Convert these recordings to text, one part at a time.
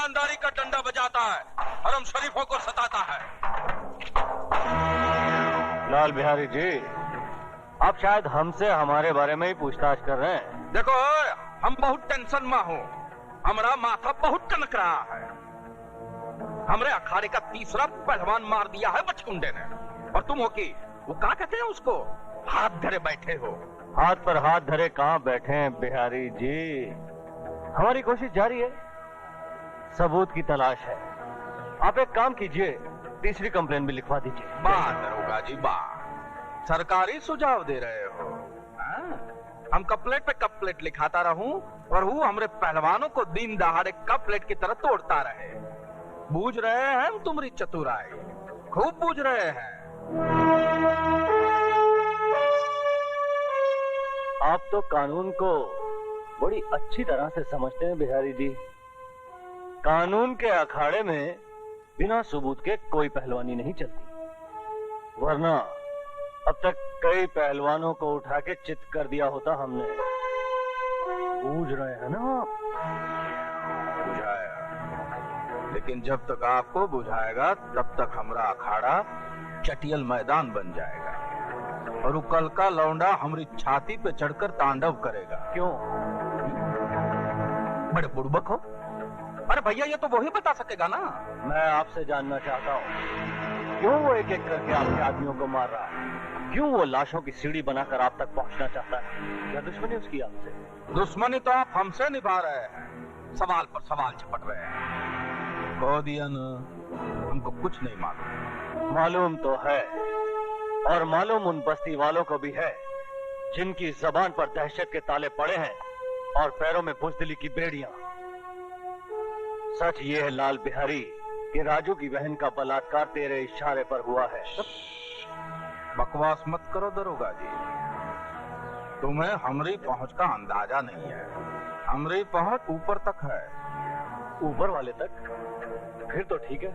ईमानदारी का डंडा बजाता है, हरम शरीफों को सताता है। लाल बिहारी जी, आप शायद हमसे हमारे बारे में ही पूछताछ कर रहे हैं। देखो, हम बहुत टेंशन में हो, हमारा माथा बहुत कनक रहा है। हमरे अखाड़े का तीसरा पहलवान मार दिया है बचकुंडे ने, और तुम हो कि वो क्या कहते हैं उसको, हाथ धरे बैठे हो। हाथ पर हाथ धरे कहाँ बैठे हैं बिहारी जी, हमारी कोशिश जारी है, सबूत की तलाश है। आप एक काम कीजिए, तीसरी कंप्लेन भी लिखवा दीजिए। बात दरोगा जी, बात सरकारी सुझाव दे रहे हो। हम कपलेट पे कपलेट लिखाता रहूं और वो हमरे पहलवानों को दिन दहाड़े कपलेट की तरह तोड़ता रहे। बूझ रहे हैं हम तुम्हारी चतुराई, खूब बूझ रहे हैं। आप तो कानून को बड़ी अच्छी तरह से समझते हैं बिहारी जी। कानून के अखाड़े में बिना सबूत के कोई पहलवानी नहीं चलती, वरना अब तक कई पहलवानों को उठा के चित कर दिया होता हमने। बूझ रहे हैं ना आप? बुझाया, लेकिन जब तक आपको बुझाएगा तब तक हमारा अखाड़ा चटियल मैदान बन जाएगा और कल का लौंडा हमारी छाती पे चढ़कर तांडव करेगा। क्यों? बड़े बुड़बक हो। अरे भैया, ये तो वही बता सकेगा ना। मैं आपसे जानना चाहता हूँ, क्यों वो एक एक करके आपके आदमियों को मार रहा है? क्यों वो लाशों की सीढ़ी बनाकर आप तक पहुंचना चाहता है? क्या दुश्मनी उसकी आपसे? दुश्मनी तो आप हमसे निभा रहे हैं, सवाल पर सवाल झपट रहे हैं। कह दिया ना, हमको कुछ नहीं मालूम। मालूम तो है, और मालूम उन बस्ती वालों को भी है जिनकी जबान पर दहशत के ताले पड़े हैं और पैरों में बुज़दिली की बेड़ियां। सच ये है लाल बिहारी कि राजू की बहन का बलात्कार तेरे इशारे पर हुआ है। बकवास मत करो दरोगा जी, तुम्हें हमारी पहुंच का अंदाजा नहीं है। हमारी पहुंच ऊपर तक है। ऊपर वाले तक? फिर तो ठीक है,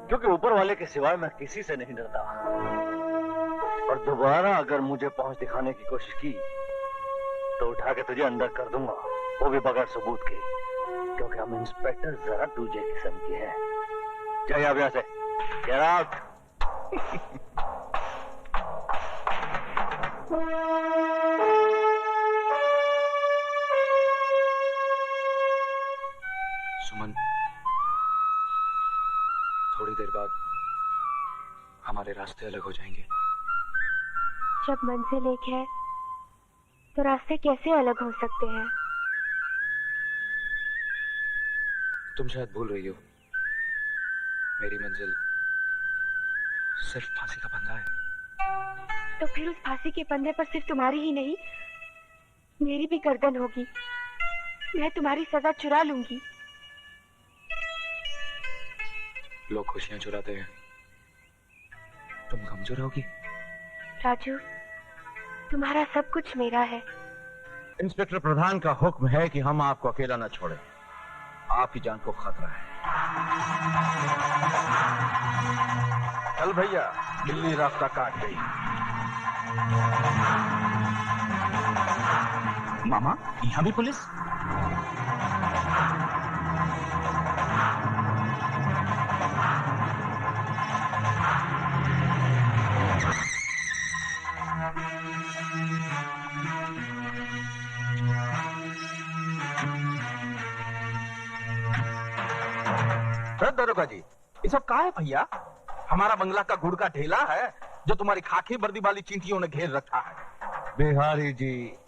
क्योंकि ऊपर वाले के सिवाय मैं किसी से नहीं डरता। और दोबारा अगर मुझे पहुंच दिखाने की कोशिश की तो उठा के तुझे अंदर कर दूंगा, वो भी बगैर सबूत के, क्योंकि हम इंस्पेक्टर जरा दूजे किस्म के हैं। जाइए आप यहाँ से, गेट आउट। सुमन, थोड़ी देर बाद हमारे रास्ते अलग हो जाएंगे। जब मंजिल एक है तो रास्ते कैसे अलग हो सकते हैं? तुम शायद भूल रही हो, मेरी मंजिल सिर्फ फांसी का फंदा है। तो फिर उस फांसी के फंदे पर सिर्फ तुम्हारी ही नहीं, मेरी भी गर्दन होगी। मैं तुम्हारी सजा चुरा लूंगी। लोग खुशियां चुराते हैं, तुम गम चुराओगी? राजू, तुम्हारा सब कुछ मेरा है। इंस्पेक्टर प्रधान का हुक्म है कि हम आपको अकेला न छोड़ें। आपकी जान को खतरा है। चल भैया, बिल्ली रास्ता काट गई। मामा, यहाँ भी पुलिस? दरोगा जी, ये सब कहाँ है भैया? हमारा बंगला का गुड़ का ढेला है जो तुम्हारी खाकी वर्दी वाली चींटियों ने घेर रखा है। बिहारी जी,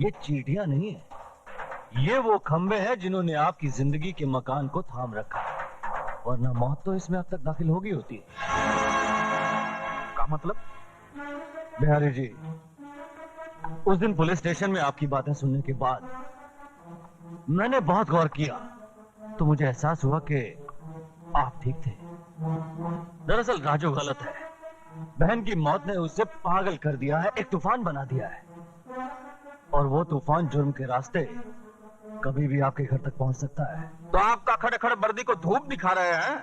ये चींटियां नहीं है, ये वो खंबे हैं जिन्होंने आपकी जिंदगी के मकान को थाम रखा है, वरना मौत तो इसमें अब तक दाखिल होगी होती है। का मतलब? बिहारी जी, उस दिन पुलिस स्टेशन में आपकी बातें सुनने के बाद मैंने बहुत गौर किया, तो मुझे एहसास हुआ कि आप ठीक थे। दरअसल राजू गलत है। बहन की मौत ने उसे पागल कर दिया है, एक तूफान बना दिया है, और वो तूफान जुर्म के रास्ते कभी भी आपके घर तक पहुंच सकता है। तो आपका खड़े खड़े वर्दी को धूप दिखा रहे हैं?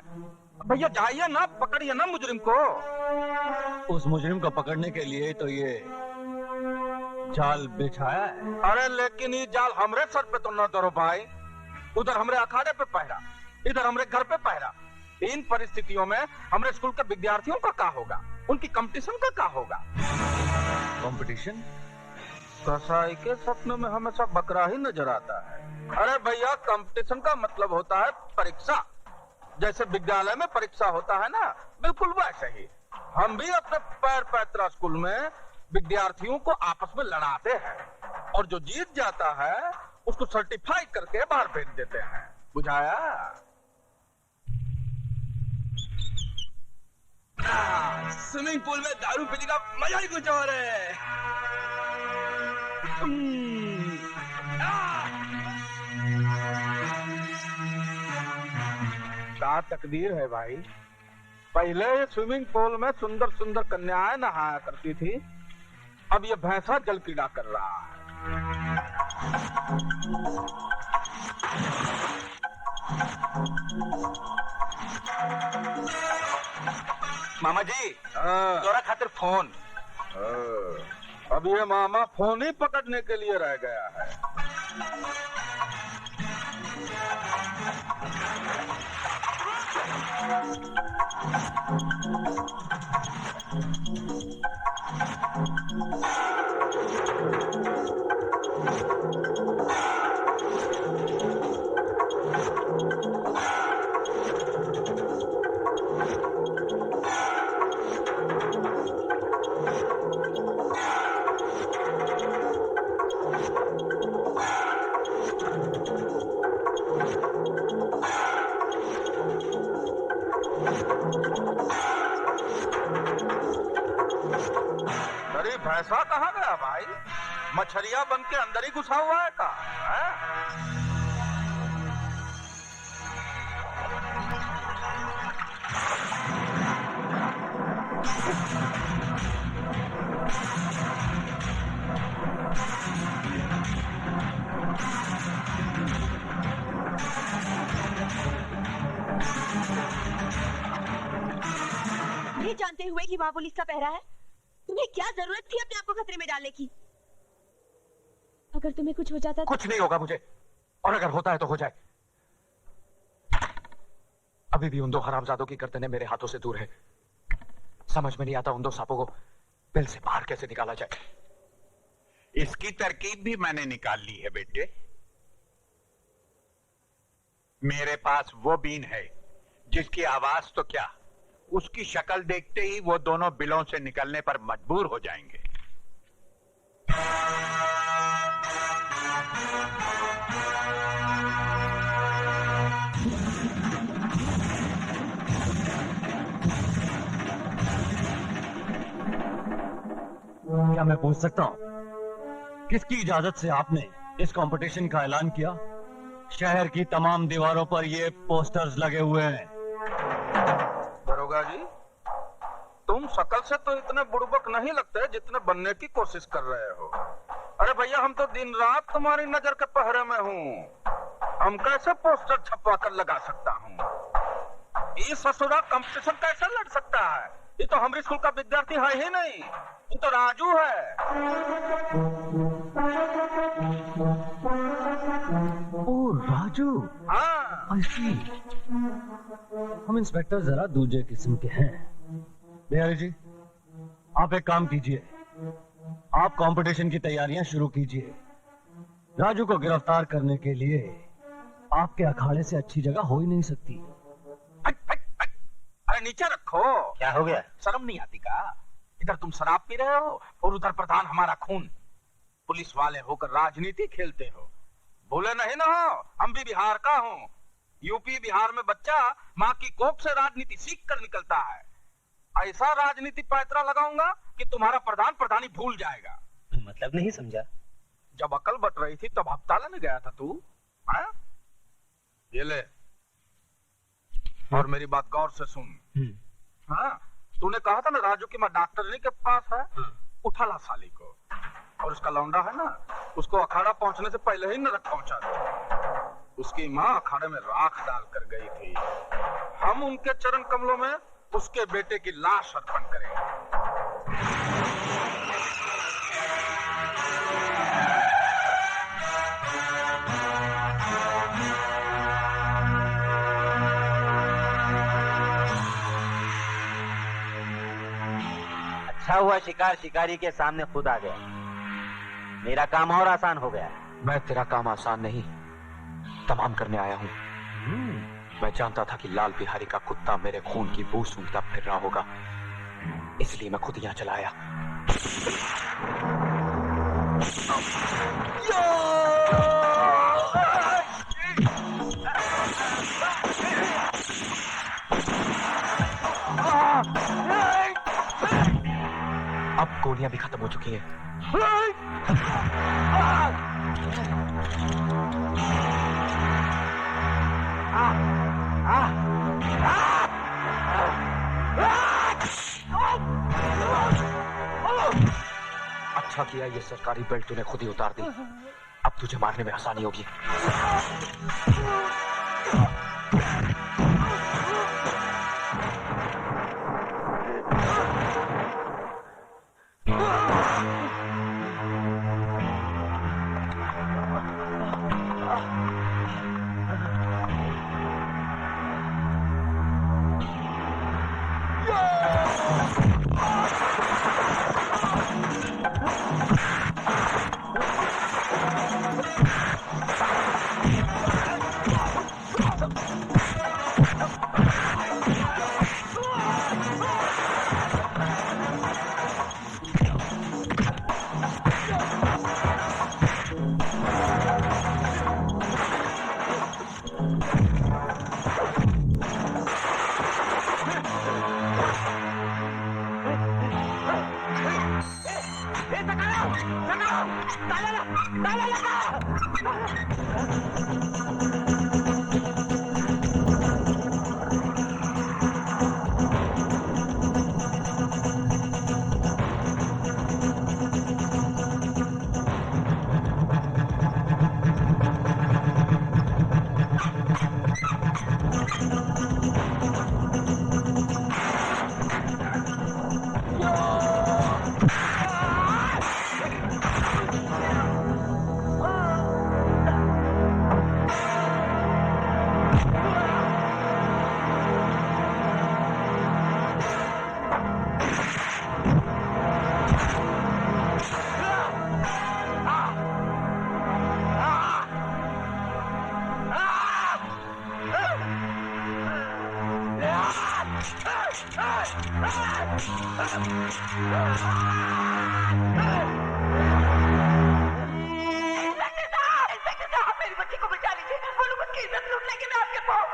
भैया जाइए ना, पकड़िए ना मुजरिम को। उस मुजरिम को पकड़ने के लिए तो ये जाल बिछाया है। अरे लेकिन ये जाल हमरे सर पे तो न धरो भाई, उधर हमरे अखाड़े पे पहरा। इधर हमरे घर पे पहरा। इन परिस्थितियों में हमरे स्कूल के विद्यार्थियों का क्या होगा, उनकी कंपटीशन का क्या होगा? कंपटीशन? कसाई के सपनों में हमेशा बकरा ही नजर आता है। अरे भैया, कंपटीशन का मतलब होता है परीक्षा। जैसे विद्यालय में परीक्षा होता है ना, बिल्कुल वैसे ही हम भी अपने पैर पैतरा स्कूल में विद्यार्थियों को आपस में लड़ाते हैं, और जो जीत जाता है उसको सर्टिफाई करके बाहर भेज देते हैं। बुझाया? स्विमिंग पूल में दारू पीने का मजा ही कुछ और है। क्या तकदीर है भाई। पहले स्विमिंग पूल में सुंदर सुंदर कन्याएं नहाया करती थी, अब ये भैंसा जल क्रीड़ा कर रहा है। मामा जी, तोरा खातिर फोन। अब ये मामा फोन ही पकड़ने के लिए रह गया है। अरे भैंसा कहाँ गया भाई? मछरिया बन के अंदर ही घुसा हुआ है का? ये जानते हुए कि वहाँ पुलिस का पहरा है, तुम्हें क्या जरूरत थी अपने आप को खतरे में डालने की? अगर तुम्हें कुछ हो जाता तो... कुछ नहीं होगा मुझे, और अगर होता है तो हो जाए। अभी भी उन दो हरामजादों की गर्दनें मेरे हाथों से दूर है। समझ में नहीं आता उन दो सांपों को बिल से बाहर कैसे निकाला जाए। इसकी तरकीब भी मैंने निकाल ली है बेटे। मेरे पास वो बीन है जिसकी आवाज तो क्या, उसकी शक्ल देखते ही वो दोनों बिलों से निकलने पर मजबूर हो जाएंगे। क्या मैं पूछ सकता हूँ किसकी इजाजत से आपने इस कंपटीशन का ऐलान किया? शहर की तमाम दीवारों पर ये पोस्टर्स लगे हुए हैं। दरोगा जी, तुम शकल से तो इतने बुड़बक नहीं लगते जितने बनने की कोशिश कर रहे हो। अरे भैया, हम तो दिन रात तुम्हारी नजर के पहरे में हूँ। हम कैसे पोस्टर छपवा कर लगा सकता हूँ? ये ससुरा कंपटीशन कैसे लड़ सकता है? ये तो हमारे स्कूल का विद्यार्थी है ही नहीं, ये तो राजू है। ओ राजू, हाँ। I see। हम इंस्पेक्टर जरा दूसरे किस्म के हैं। बिहारी जी, आप एक काम कीजिए, आप कंपटीशन की तैयारियां शुरू कीजिए। राजू को गिरफ्तार करने के लिए आपके अखाड़े से अच्छी जगह हो ही नहीं सकती। अरे नीचे रखो। क्या हो गया? शर्म नहीं आती का? इधर तुम शराब पी रहे हो और उधर प्रधान हमारा खून। पुलिस वाले होकर राजनीति खेलते हो। भूले नहीं ना हो, हम भी बिहार का हूँ। यूपी बिहार में बच्चा माँ की कोख से राजनीति सीख कर निकलता है। ऐसा राजनीति पैतरा लगाऊंगा कि तुम्हारा प्रधान प्रधानी भूल जाएगा। मतलब नहीं समझा। जब अकल बट रही थी तब हफ्ता लेने गया था तू। हाँ? ये ले, और मेरी बात गौर से सुन। हाँ, तूने कहा था ना राजू की माँ डॉक्टरनी के पास है। उठा ला साली को, और उसका लौंडा है ना, उसको अखाड़ा पहुंचने से पहले ही नरक पहुंचा दो। उसकी माँ अखाड़े में राख डाल कर गई थी। हम उनके चरण कमलों में उसके बेटे की लाश अर्पण करेंगे। अच्छा हुआ शिकार शिकारी के सामने खुद आ गया, मेरा काम और आसान हो गया। मैं तेरा काम आसान नहीं तमाम करने आया हूं। मैं जानता था कि लाल बिहारी का कुत्ता मेरे खून की बू सूंघता फिर रहा होगा, इसलिए मैं खुद यहां चला आया। अब गोलियां भी खत्म हो चुकी हैं। अच्छा किया ये सरकारी बेल्ट तूने खुद ही उतार दी, अब तुझे मारने में आसानी होगी।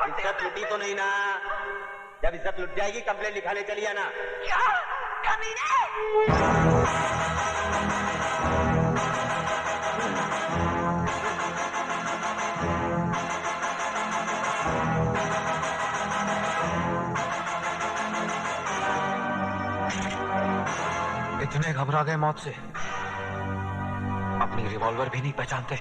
इज्जत लुटी तो नहीं ना? जब इज्जत लुट जाएगी कंप्लेंट लिखाने चली आना। क्या कमीने? इतने घबरा गए मौत से, अपनी रिवॉल्वर भी नहीं पहचानते।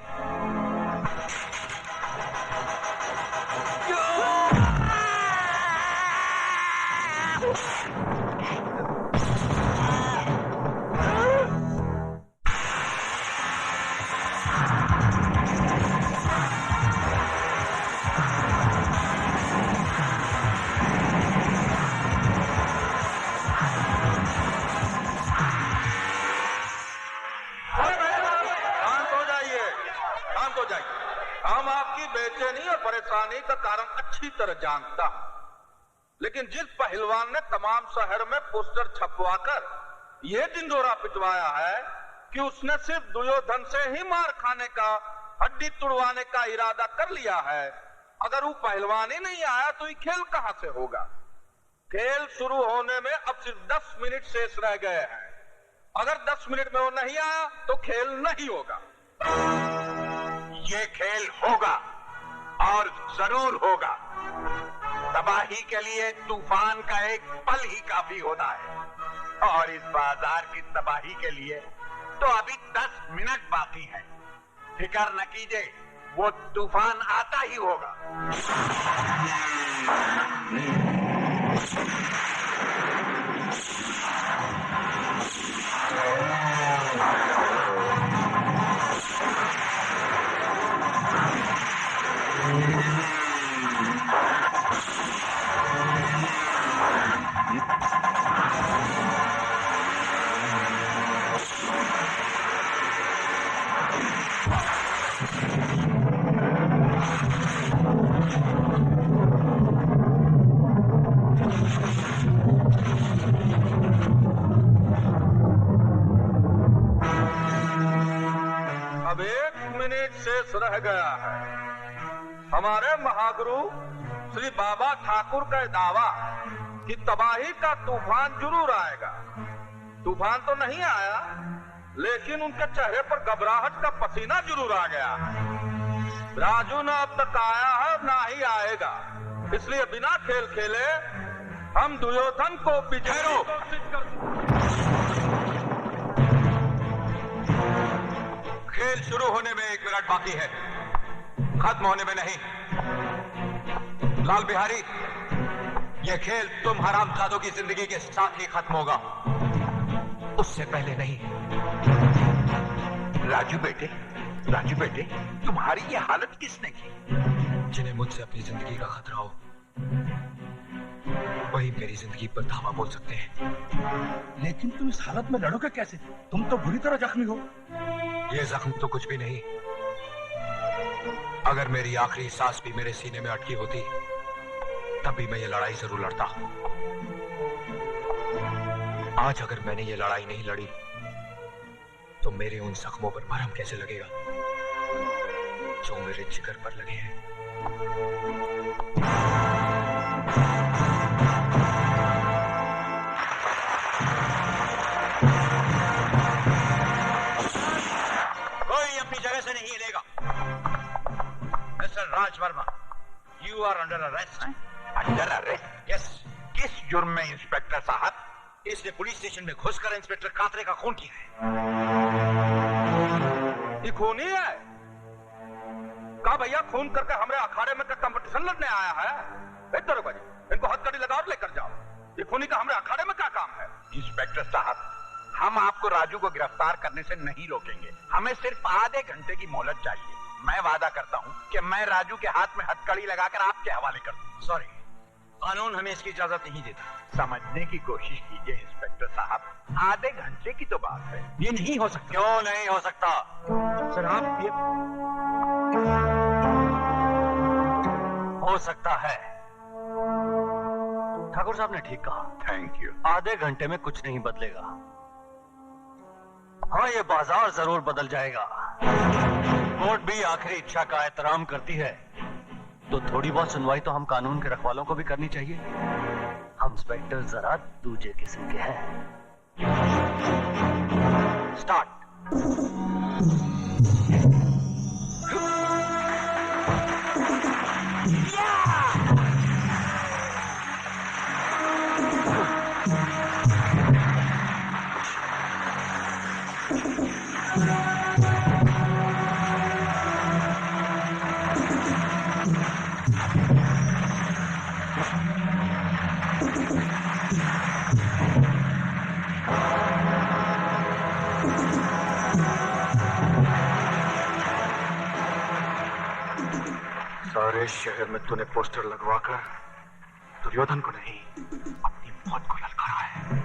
हम आपकी बेचैनी और परेशानी का कारण अच्छी तरह जानता हूं, लेकिन जिस पहलवान ने तमाम शहर में पोस्टर छपवाकर यह ढिंढोरा पिटवाया है कि उसने सिर्फ दुर्योधन से ही मार खाने का, हड्डी तुड़वाने का इरादा कर लिया है, अगर वो पहलवान ही नहीं आया तो ये खेल कहां से होगा? खेल शुरू होने में अब सिर्फ 10 मिनट शेष रह गए हैं। अगर 10 मिनट में वो नहीं आया तो खेल नहीं होगा। ये खेल होगा और जरूर होगा। तबाही के लिए तूफान का एक पल ही काफी होता है, और इस बाजार की तबाही के लिए तो अभी 10 मिनट बाकी है। फिक्र न कीजिए, वो तूफान आता ही होगा। एक शेष रह गया है। हमारे महागुरु श्री बाबा ठाकुर का दावा कि तबाही का तूफान जरूर आएगा। तूफान तो नहीं आया, लेकिन उनके चेहरे पर घबराहट का पसीना जरूर आ गया है। राजू ना अब तक आया है, ना ही आएगा। इसलिए बिना खेल खेले हम दुर्योधन को विजयी घोषित कर। खेल शुरू होने में 1 मिनट बाकी है, खत्म होने में नहीं। लाल बिहारी, यह खेल तुम हरामजादों की जिंदगी के साथ ही खत्म होगा, उससे पहले नहीं। राजू बेटे, तुम्हारी ये हालत किसने की? जिन्हें मुझसे अपनी जिंदगी का खतरा हो, वही मेरी जिंदगी पर धावा बोल सकते हैं। लेकिन तुम इस हालत में लड़ोगे कैसे? तुम तो बुरी तरह जख्मी हो। ये जख्म तो कुछ भी नहीं। अगर मेरी आखिरी सांस भी मेरे सीने में अटकी होती, तब भी मैं ये लड़ाई जरूर लड़ता। आज अगर मैंने ये लड़ाई नहीं लड़ी, तो मेरे उन जख्मों पर मरहम कैसे लगेगा जो मेरे जिगर पर लगे हैं। कोई अपनी जगह से नहीं हिलेगा। Mister Raj Verma, you are under arrest. Under arrest? Yes. किस जुर्म में इंस्पेक्टर साहब? इसने पुलिस स्टेशन में घुसकर इंस्पेक्टर कातरे का खून किया है। ये खूनी है? कहा भैया खून करके हमारे अखाड़े में कंपटीशन लड़ने आया है? इधर जी, इनको हथकड़ी लगाओ और लेकर जाओ। ये खूनी का हमारे अखाड़े में क्या काम है? इंस्पेक्टर साहब, हम आपको राजू को गिरफ्तार करने से नहीं रोकेंगे। हमें सिर्फ आधे घंटे की मोहलत चाहिए। मैं वादा करता हूं कि मैं राजू के हाथ में हथकड़ी लगाकर आपके हवाले कर दूं। सॉरी, कानून हमें इसकी इजाजत नहीं देता। समझने की कोशिश कीजिए इंस्पेक्टर साहब, आधे घंटे की तो बात है। ये नहीं हो सकता। क्यों नहीं हो सकता? सर आप ये हो सकता है। ठाकुर साहब ने ठीक कहा। Thank you. आधे घंटे में कुछ नहीं बदलेगा। हाँ, ये बाजार जरूर बदल जाएगा। कोर्ट भी आखिरी इच्छा का एहतराम करती है, तो थोड़ी बहुत सुनवाई तो हम कानून के रखवालों को भी करनी चाहिए। हम इंस्पेक्टर जरा दूजे किस्म के हैं। स्टार्ट। सारे शहर में तूने पोस्टर लगवाकर दुर्योधन को नहीं, अपनी मौत को ललकारा है।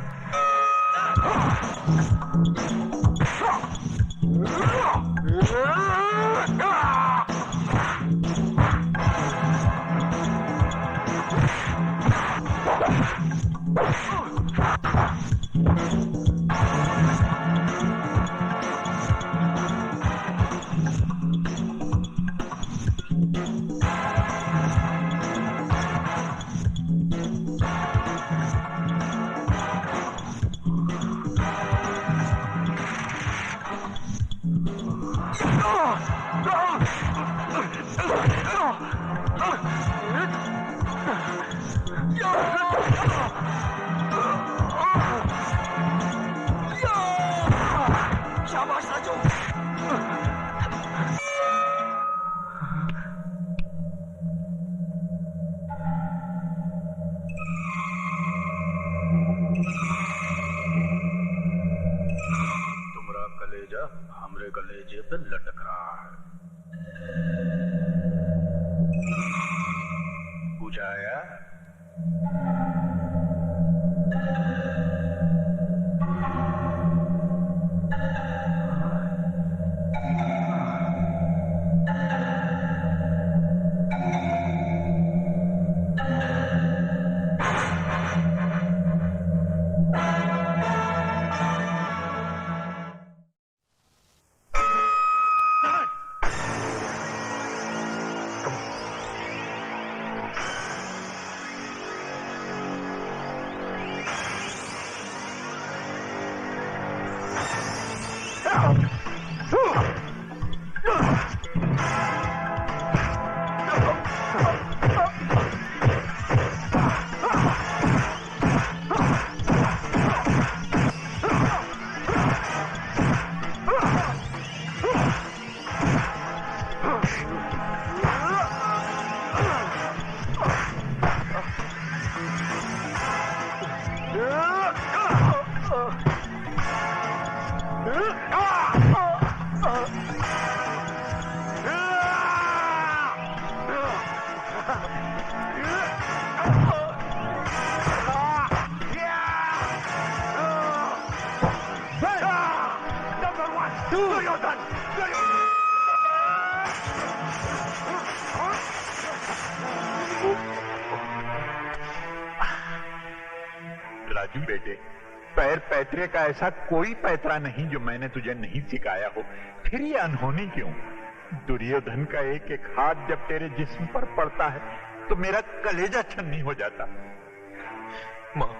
तुम्हारा कलेजा हमरे कलेजे पे लटक रहा है। बुझाया? राजू बेटे, पैर पैतरे का ऐसा कोई पैतरा नहीं जो मैंने तुझे नहीं सिखाया हो। फिर ये अनहोनी क्यों? दुर्योधन का एक एक हाथ जब तेरे जिस्म पर पड़ता है तो मेरा कलेजा छन्नी हो जाता। मां,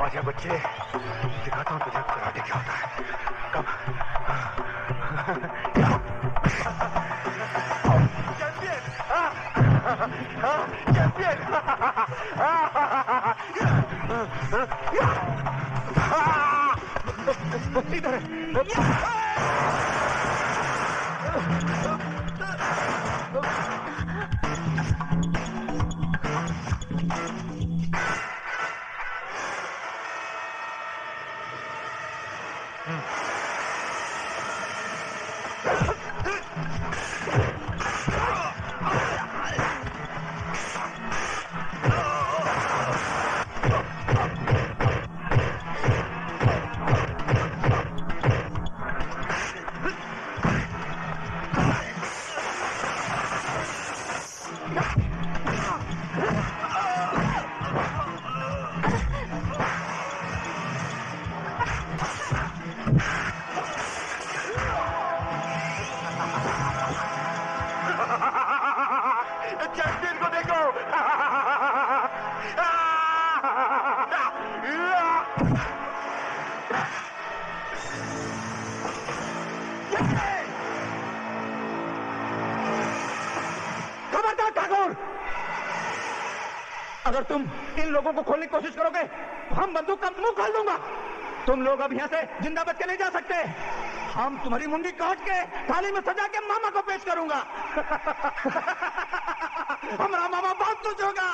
आजा बच्चे, दिखाता हूँ तुझे कराटे क्या होता है। कब चैंपियन, चैंपियन, इधर चैंपियन को देखो। खबरदार ठाकुर, अगर तुम इन लोगों को खोलने की कोशिश करोगे तो हम बंदूक का मुंह खोल दूंगा। तुम लोग अब यहाँ से जिंदा बच के नहीं जा सकते। हम तुम्हारी मुंडी काट के थाली में सजा के मामा को पेश करूंगा। हमारा मामा बहुत खुश होगा।